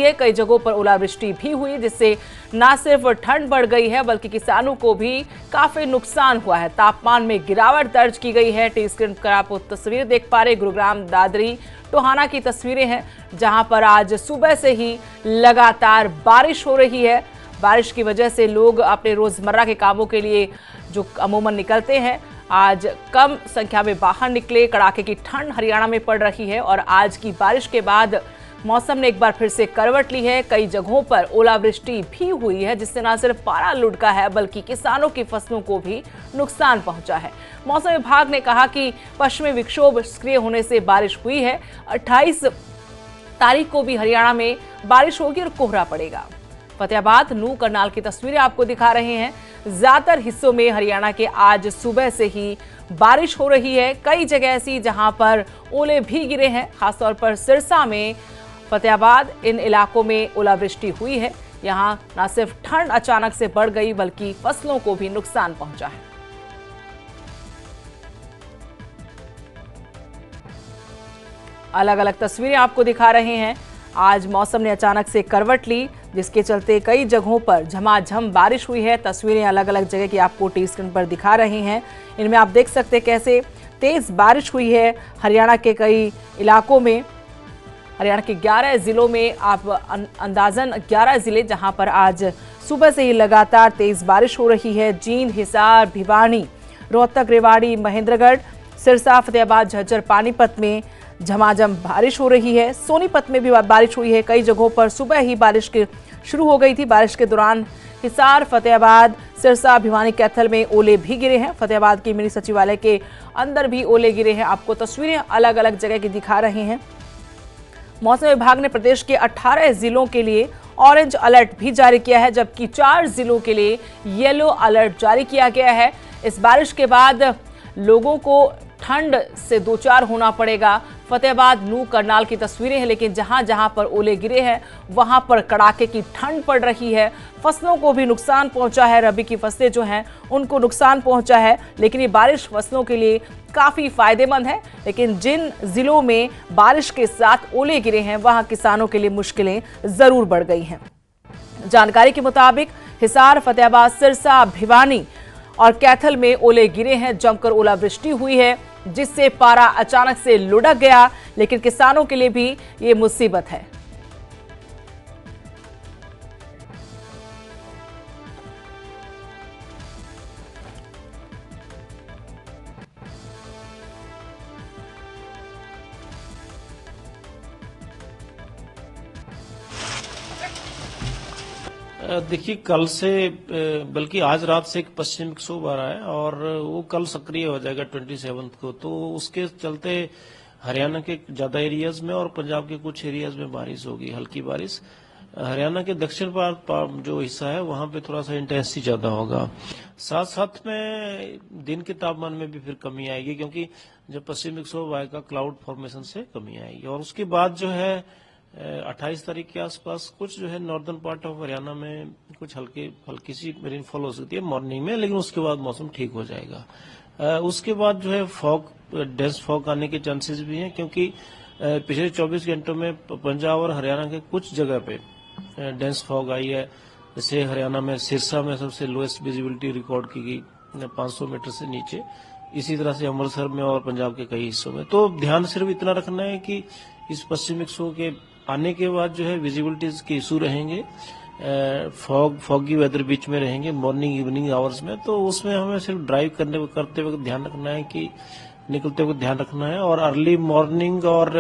है। कई जगहों पर ओलावृष्टि भी हुई, जिससे न सिर्फ ठंड बढ़ गई है बल्कि किसानों को भी काफी नुकसान हुआ है। तापमान में गिरावट दर्ज की गई है। टी स्क्रीन पर आप तस्वीर देख पा रहे गुरुग्राम, दादरी, टोहाना की तस्वीरें हैं, जहां पर आज सुबह से ही लगातार बारिश हो रही है। बारिश की वजह से लोग अपने रोजमर्रा के कामों के लिए जो अमूमन निकलते हैं, आज कम संख्या में बाहर निकले। कड़ाके की ठंड हरियाणा में पड़ रही है और आज की बारिश के बाद मौसम ने एक बार फिर से करवट ली है। कई जगहों पर ओलावृष्टि भी हुई है, जिससे न सिर्फ पारा लुढ़का है बल्कि किसानों की फसलों को भी नुकसान पहुंचा है। मौसम विभाग ने कहा कि पश्चिमी विक्षोभ सक्रिय होने से बारिश हुई है। 28 तारीख को भी हरियाणा में बारिश होगी और कोहरा पड़ेगा। फतेहाबाद, नूह, करनाल की तस्वीरें आपको दिखा रहे हैं। ज्यादातर हिस्सों में हरियाणा के आज सुबह से ही बारिश हो रही है। कई जगह ऐसी जहां पर ओले भी गिरे हैं, खासतौर पर सिरसा में, फतेहाबाद, इन इलाकों में ओलावृष्टि हुई है। यहां न सिर्फ ठंड अचानक से बढ़ गई बल्कि फसलों को भी नुकसान पहुंचा है। अलग अलग तस्वीरें आपको दिखा रहे हैं। आज मौसम ने अचानक से करवट ली, जिसके चलते कई जगहों पर झमाझम बारिश हुई है। तस्वीरें अलग अलग जगह की आपको टी स्क्रीन पर दिखा रहे हैं। इनमें आप देख सकते हैं कैसे तेज बारिश हुई है हरियाणा के कई इलाकों में। हरियाणा के 11 जिलों में आप अंदाजन 11 जिले जहां पर आज सुबह से ही लगातार तेज बारिश हो रही है। जींद, हिसार, भिवानी, रोहतक, रेवाड़ी, महेंद्रगढ़, सिरसा, फतेहाबाद, झज्जर, पानीपत में झमाझम बारिश हो रही है। सोनीपत में भी बारिश हुई है। कई जगहों पर सुबह ही बारिश शुरू हो गई थी। बारिश के दौरान हिसार, फतेहाबाद, सिरसा, भिवानी, कैथल में ओले भी गिरे हैं। फतेहाबाद की मिनी सचिवालय के अंदर भी ओले गिरे हैं। आपको तस्वीरें अलग अलग जगह की दिखा रहे हैं। मौसम विभाग ने प्रदेश के 18 जिलों के लिए ऑरेंज अलर्ट भी जारी किया है, जबकि 4 जिलों के लिए येलो अलर्ट जारी किया गया है। इस बारिश के बाद लोगों को ठंड से दो चार होना पड़ेगा। फतेहाबाद, नूह, करनाल की तस्वीरें हैं, लेकिन जहां जहां पर ओले गिरे हैं वहां पर कड़ाके की ठंड पड़ रही है। फसलों को भी नुकसान पहुंचा है। रबी की फसलें जो हैं उनको नुकसान पहुंचा है, लेकिन ये बारिश फसलों के लिए काफी फायदेमंद है। लेकिन जिन जिलों में बारिश के साथ ओले गिरे हैं वहां किसानों के लिए मुश्किलें जरूर बढ़ गई हैं। जानकारी के मुताबिक हिसार, फतेहाबाद, सिरसा, भिवानी और कैथल में ओले गिरे हैं। जमकर ओलावृष्टि हुई है, जिससे पारा अचानक से लुढ़क गया, लेकिन किसानों के लिए भी ये मुसीबत है। देखिए, कल से बल्कि आज रात से एक पश्चिमी विक्षोभ आ रहा है और वो कल सक्रिय हो जाएगा 27 को। तो उसके चलते हरियाणा के ज्यादा एरियाज में और पंजाब के कुछ एरियाज में बारिश होगी, हल्की बारिश। हरियाणा के दक्षिण जो हिस्सा है वहां पे थोड़ा सा इंटेंसिटी ज्यादा होगा। साथ साथ में दिन के तापमान में भी फिर कमी आएगी, क्योंकि जब पश्चिमी विक्षोभ आएगा क्लाउड फॉर्मेशन से कमी आएगी। और उसके बाद जो है 28 तारीख के आसपास कुछ जो है नॉर्दर्न पार्ट ऑफ हरियाणा में कुछ हल्की सी रेनफॉल हो सकती है मॉर्निंग में, लेकिन उसके बाद मौसम ठीक हो जाएगा। उसके बाद जो है डेंस फॉग आने के चांसेस भी हैं, क्योंकि पिछले 24 घंटों में पंजाब और हरियाणा के कुछ जगह पे डेंस फॉग आई है। जैसे हरियाणा में सिरसा में सबसे लोएस्ट विजिबिलिटी रिकॉर्ड की गई 500 मीटर से नीचे। इसी तरह से अमृतसर में और पंजाब के कई हिस्सों में। तो ध्यान सिर्फ इतना रखना है कि इस पश्चिमी विक्षोभ के आने के बाद जो है विजिबिलिटीज के इशू रहेंगे, फॉगी वेदर बीच में रहेंगे मॉर्निंग इवनिंग आवर्स में। तो उसमें हमें सिर्फ ड्राइव करते वक्त ध्यान रखना है कि निकलते वक्त ध्यान रखना है, और अर्ली मॉर्निंग और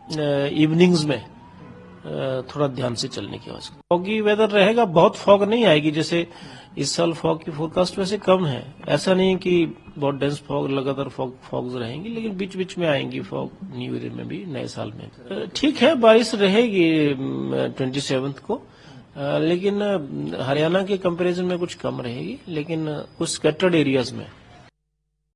इवनिंग्स में थोड़ा ध्यान से चलने की आवश्यकता। फॉगी वेदर रहेगा, बहुत फॉग नहीं आएगी। जैसे इस साल फॉग की फोरकास्ट वैसे कम है, ऐसा नहीं कि बहुत डेंस फॉग लगातार फॉग्स रहेंगी, लेकिन बीच बीच में आएंगी फॉग न्यू ईयर में भी, नए साल में। ठीक है, बारिश रहेगी 27 को, लेकिन हरियाणा के कंपैरिजन में कुछ कम रहेगी, लेकिन कुछ स्कैटर्ड एरियाज में